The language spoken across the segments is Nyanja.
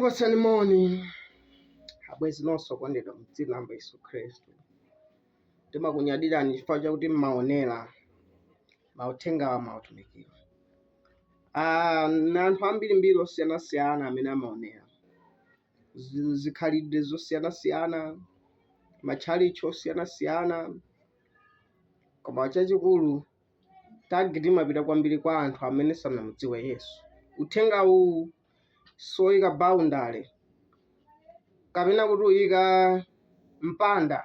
Ndikupatsani moni abwezi nonse okondedwa m'dzina la Yesu Khristu. Timakunyadirani chifukwa chakuti mmaonera mauthengawa mautumikira. Na anthu ambirimbiri osiyanasiyana amene amaonera zikhalidwe zosiyanasiyana, matchalichi osiyanasiyana, koma chachikulu target imapita kwambiri kwa anthu amene sanamudziwe Yesu. Uthenga uwu soyika boundary kapena kuti uyika mpanda.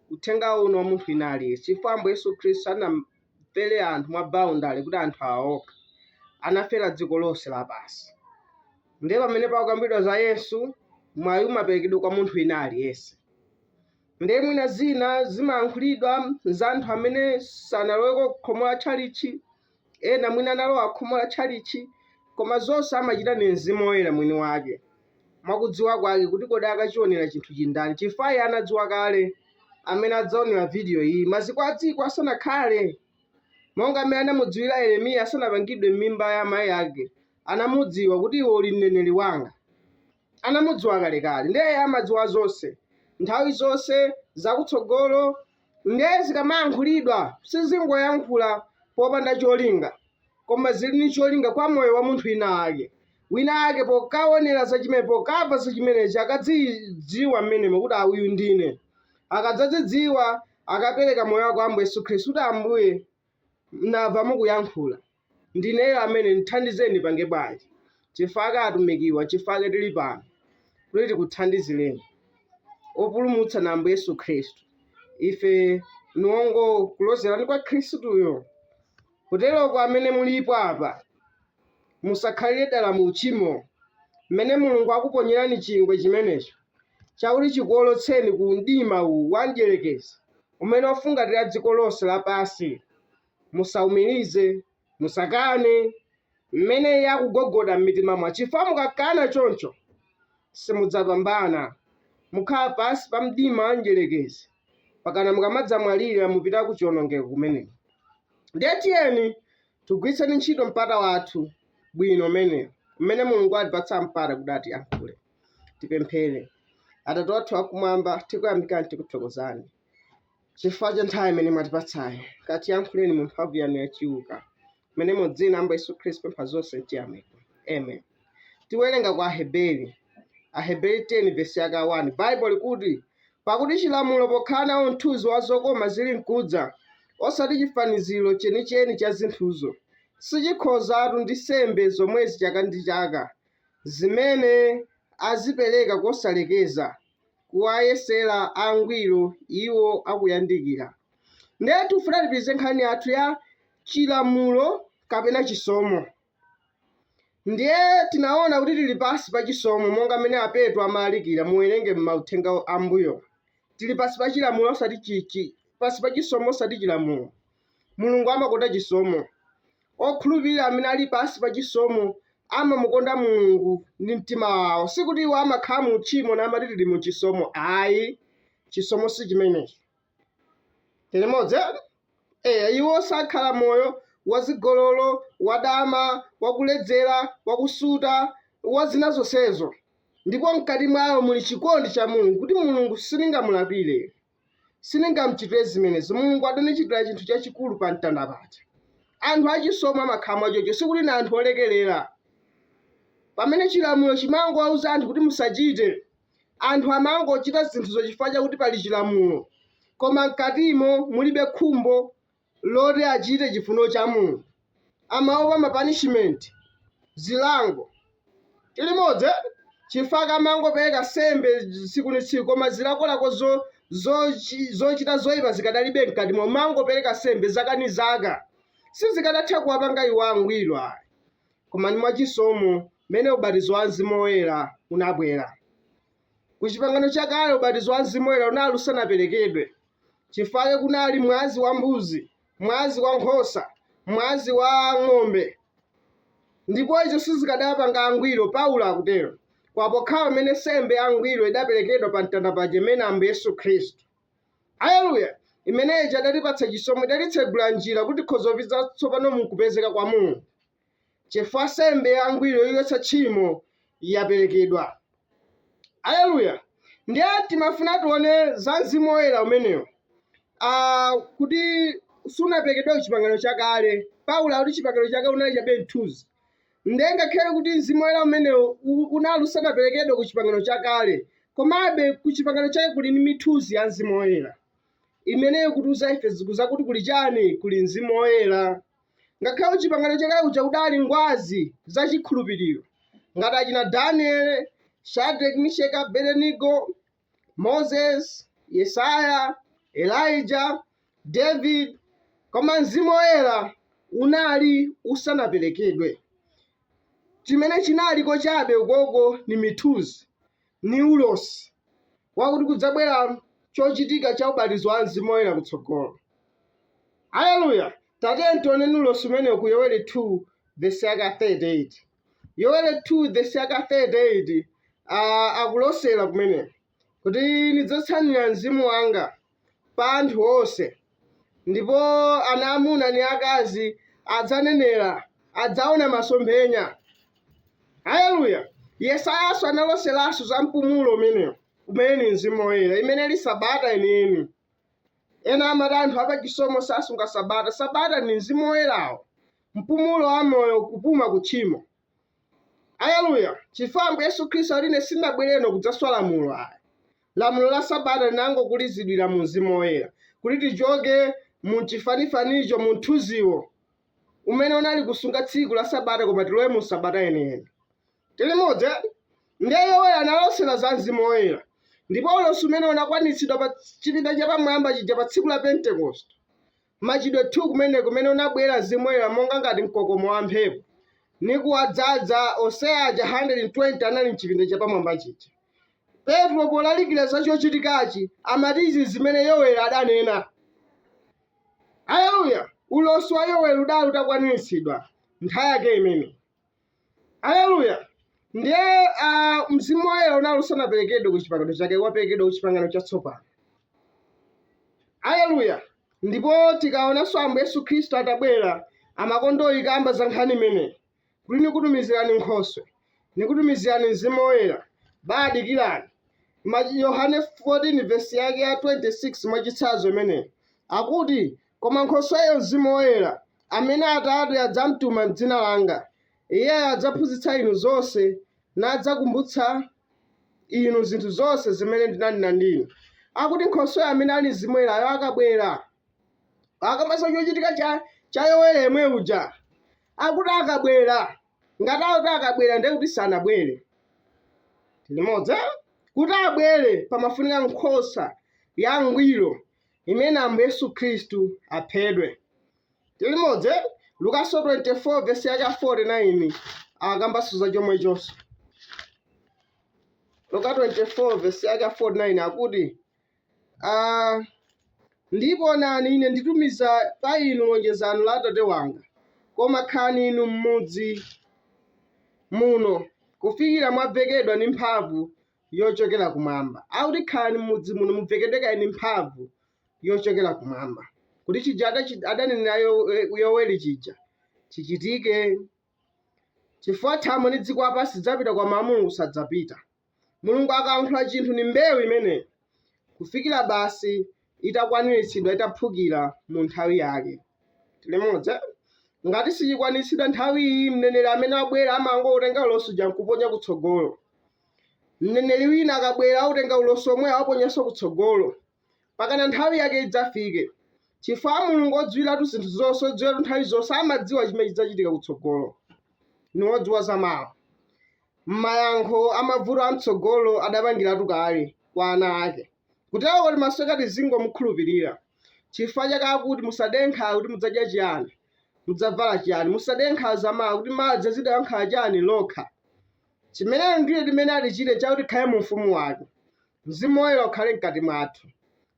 Uthenga uno wa munthu wina aliyense chifukwa Ambuye Yesu Khristu anamfera anthu mwa boundary kuti anthu aoka, anafera dziko lonse lapansi. Ndiye pamene pakukambidwa za Yesu mwayi umaperekedwa kwa munthu wina aliyense. Ndiye mwina zina zimayankhulidwa za anthu amene sanaloweko khomo la tchalichi, ena mwina analowa khomo la tchalichi, koma zonse amachita ndi Mzimu Woyera mwini wake mwakudziwa kwake kuti kodi akachionera chinthu chindani, chifukwa iye anadziwa kale amene adzaonera video iyi maziko a dziko asanakhale. Monga amene anamudziwira Yeremiya asanapangidwe m'mimba ya amayi ake, anamudziwa kuti iwe uli mneneri wanga. Anamudziwa kalekale, ndiye amadziwa zonse nthawi zonse zakutsogolo. Ndiye zikamayankhulidwa sizingoyankhula popanda cholinga, koma zili ndi cholinga kwa moyo wa munthu wina ake pokaonera zachimene, pokamva zachimenechi akadzidziwa mmenemo kuti uyu ndine. Akadzadzidziwa akapereka moyo wake kwa Ambuye Yesu Khristu kuti Ambuye mnamva mukuyankhula, ndineyo amene ndithandizeni pange bwanji. Chifukwa atumikiwa, chifukwa tili pano kuti tikuthandizireni opulumutsa na Ambuye Yesu Khristu. Ife niwongo kulozerani kwa Khristuyo. Kuteroko amene mulipo apa musakhalire dala mu uchimo mmene Mulungu akuponyerani chingwe chimenecho chakuti chikuolotseni ku mdima uwu wanjelekeza umene wafungatira dziko lonse lapansi. Musaumirize, musakane mmene yakugogoda m'mitima mwa, chifukwa mukakana choncho simudzapambana, mukhala pansi pa mdima wanjelekeza pakana mukamadzamwalira mupita ku chiwonongeko kumeneko. Ndiye tiyeni tigwiritseni ntchito mpata wathu bwino mmene Mulungu atipatsa mpata kuti atiyankhule. Tipemphere. Atate wathu akumwamba, tikuyamikani tikuthokozani chifukwa cha nthawi imene mwatipatsayi. Katiyankhuleni mu mphamvu yanu yachiuka mmene mu dzina la Ambuye Yesu Khristu pempha zonse ntiyamika. Amen. Tiwerenga kwa Aheberi 10 vesi yaka 1. Bible likuti pakuti chilamulo pokhala nawo mthunzi wa zokoma zili mkudza osati chifaniziro chenicheni cha zinthuzo, sichikhozatu ndi nsembe zomwezi chaka ndi chaka zimene azipereka kosalekeza kuwayesera angwiro iwo akuyandikira. Ndiye tifuna tipitirize nkhani yathu ya chilamulo kapena chisomo. Ndiye tinaona kuti tili pasi pa chisomo monga mmene Apetro amalalikira muwerenge m'mauthenga ambuyo. Tili pasi pa chilamulo osati pasi pa chisomo osati chilamulo. Mulungu amakonda chisomo. Okhulupirira amene ali pasi pa chisomo amamukonda Mulungu ndi mtima wawo. Sikuti iwo amakhala mu uchimo namati tili mu chisomo. Ayi, chisomo si chimenechi. Telemodzi? Iwo sakhala moyo wazigololo, wadama, wakuledzera, wakusuta, wazina zonsezo. Ndipo mkati mwawo muli chikondi cha Mulungu kuti Mulungu siningamulapire, siningamuchitire zimenezo. Mulungu adanichitira chinthu chachikulu pa mtanda paja. Anthu achisomo amakhala mwachocho, sikuti na anthu olekelera. Pamene chilamulo chimangowauza anthu kuti musachite, anthu amangochita zinthuzo chifukwa chakuti pali chilamulo, koma mkatimo mulibe khumbo loti achite chifuniro cha Mulungu. Amaopa mapunishment, zilango. Tilimodzi chifukwa amangopereka nsembe tsiku ndi tsiku, koma zilakolako zochita zoyipa zikadalibe mkatimo, mangopereka nsembe zaka ndi zaka. Sizikadatha kuwapanga iwo angwiro ayi, koma ndi mwachisomo mmene ubatizo wa Mzimu Woyera unabwera. Ku chipangano chakale ubatizo wa Mzimu Woyera unali usanaperekedwe, chifukwa kunali mwazi wa mbuzi, mwazi wa nkhosa, mwazi wa ng'ombe. Ndipo izo sizikadapanga angwiro. Paulo akutero kwa pokhala mmene nsembe ya angwiro idaperekedwa pa mtanda paja imene Ambuye Yesu Khristu. Haleluya! Imeneyi adatipatsa chisomo, idatitsegula njira kuti khozopita tsopano mukupezeka kwa Mulungu. Chifukwa nsembe ya angwiro yotsa tchimo yaperekedwa. Haleluya. Ndiye timafuna tione za Mzimu Woyera umenewo. Kuti sunapekedwa kuchipangano chakale. Paulo akuti chipangano chakale unali chabe mthunzi. Ndiye ngakhale kuti Mzimu Woyera umenewo unali usanaperekedwa ku chipangano chakale, komabe ku chipangano chake kuli ni mithunzi ya Mzimu Woyera imeneyo kutiuza ife zikuza kuti kuli chani, kuli Mzimu Woyera. Ngakhale chipangano chakale kuja kudali ngwazi za chikhulupiriro ngati achina Daniel, Shadrach, Meshach, Abednego, Moses, Yesaya, Elijah, David, koma Mzimu Woyera unali usanaperekedwe. Chimene chinaliko chabe ukoko ni mithunzi, ni ulosi wakuti kudzabwera chochitika cha ubatizo wa Mzimu Woyera kutsogolo. Haleluya. Tate tione ulosi umene ku Yoeli 2 verse yaka 38. Yoeli 2 verse yaka 38 akulosera kumene kuti nidzatsanira Mzimu wanga pa anthu onse, ndipo ana amuna ndi akazi adzanenera, adzaona masomphenya. Haleluya. Yesayanso analoseranso za mpumulo umenewo umene ni Mzimu Woyera, imene ili sabata yeniyeni. Ena amati anthu apachisomo sasunga sabata. Sabata ni Mzimu Woyerawo, mpumulo wa moyo, kupuma kutchimo. Haleluya. Chifukwa Yesu Khristu aline sindabwereno kudzaswa lamulo ayi. Lamulo la sabata linangokulizidwira mu Mzimu Woyera kuti tichoke mu chifanifanicho, mu mthunziwo umene unali kusunga tsiku la sabata, koma tilowe mu sabata yeniyeni. Tili modzi. Ndiye Yoeli analosera za Mzimu Woyera, ndipo ulosi umene unakwanitsidwa pa chipinda chapamwamba chija pa tsiku la Pentekoste, machitidwe 2 kumene unabwera Mzimu Woyera monga ngati mkokomo wa mphepo ni kuwadzaza onsewa aja 120 anali mchipinda chapamwamba chija. Petro polalikira za chochitikachi amati izi zimene Yoeli adanena. Haleluya. Ulosi wa Yoeli udali utakwaniritsidwa nthawi yake imene. Haleluya. Ndiye Mzimu Woyera unali usanaperekedwe ku chipangano chake, waperekedwa ku chipangano chatsopano. Haleluya. Ndipo tikaonanso Ambuye Yesu Khristu atabwera, amakondoyi kamba za nkhani imeneyi kuti nikutumizirani Nkhoswe, nikutumizirani Mzimu Woyera, badikirani. Yohane 14 verse yake ya 26 mwachitsanzo imeneyi akuti, koma Nkhosweyo Mzimu Woyera amene Atate adzamtuma m'dzina langa, iyeyo adzaphunzitsa inu zonse nadzakumbutsa inu zinthu zonse zimene ndinanena ndinu. Akuti Nkhosweyo amene ali Mzimu Woyerayo akabwera, akamasa chochitika cha Yoeli yemwe uja, akuti akabwera, ngati akuti akabwera ndiye kuti sanabwere. Tili modzi. Kuti abwere pamafunika nkhosa ya ngwiro imene Ambuye Yesu Khristu aphedwe. Tili modzi. Lukas 24 verse yake 49 akambasuza chomwe chonse. Lukas 24 verse yake 49 akuti ndipo nani ine nditumiza pa inu lonjezano la Atate wanga, koma khalani inu m'mudzi muno kufikira mwavekedwa ndi mphamvu yochokera kumwamba. Akuti khalani m'mudzi muno muvekedweka ndi mphamvu yochokera kumwamba, kuti chija adanenera Yoeli chija chichitike. Chifukwa thambo ndi dziko lapansi zidzapita koma Mulungu sadzapita. Mulungu akayankhula chinthu ni mbewu imeneyi kufikira basi itakwaniritsidwa, itaphukira mu nthawi yake. Tili modzi. Ngati sichikwaniritsidwa nthawi iyi, mneneri amene abwera amangotenga ulosi uja nkuponya kutsogolo. Mneneri wina akabwera autenga ulosi omwe awaponyanso kutsogolo pakana nthawi yake idzafike. Chifukwa Mulungu odziwiratu zinthu zonse, odziwiratu nthawi zonse, amadziwa chimene chidzachitika kutsogolo. Ni wodziwa zamawa. M'mayankho amavuto amtsogolo adapangiratu kale kwa ana ake, kutero kuti masweka zingomukhulupirira. Chifukwa chake akuti musadenkha kuti mudzadya chiyani, mudzavala chiyani, musadenkha zamawa kuti madzi azidayankhala chiyani lokha. Chimene ndiye timene atichite chakuti khale mu ufumu wake. Mzimu Woyera ukhale mkati mwathu.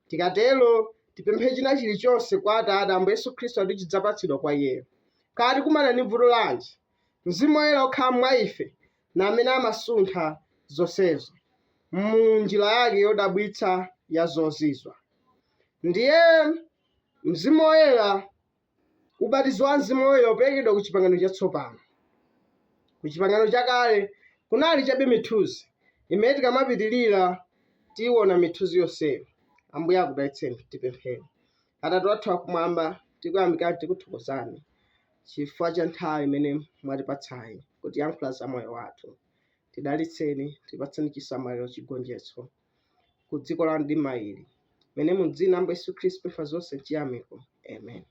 Tikatero tipemphe china chilichonse kwa Atate Ambuye Yesu Khristu kuti chidzapatsidwa kwa iyeyo. Kati kumana ndi vuto lanji, Mzimu Woyera ukhala mwa ife na amene amasuntha zonsezo mu njira yake yodabwitsa ya zozizwa. Ndiye Mzimu Woyera, ubatizo wa Mzimu Woyera uperekedwa ku chipangano chatsopano. Ku chipangano chakale kunali chabe mithunzi Imene tikamapitirira tiona mithuzi yonseyo. Ambuye akudalitseni. Tipemphere. Atate athu akumwamba, tikuyamikani tikuthokozani chifukwa cha nthawi imene mwatipatsayi kuti yankhula za moyo wathu. Tidalitseni, tipatseni chisamaliro chigonjetso ku dziko la mdima ili. Mene mu dzina la Ambuye Yesu Khristu pefa zonse chiyamiko. Amen.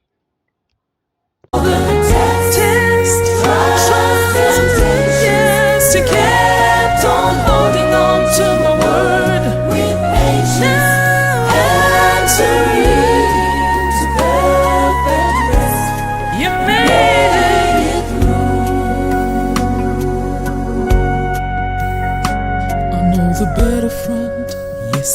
Yes, you kept on holding on to my word with patience, answering to perfect rest. You made it through. I know the better front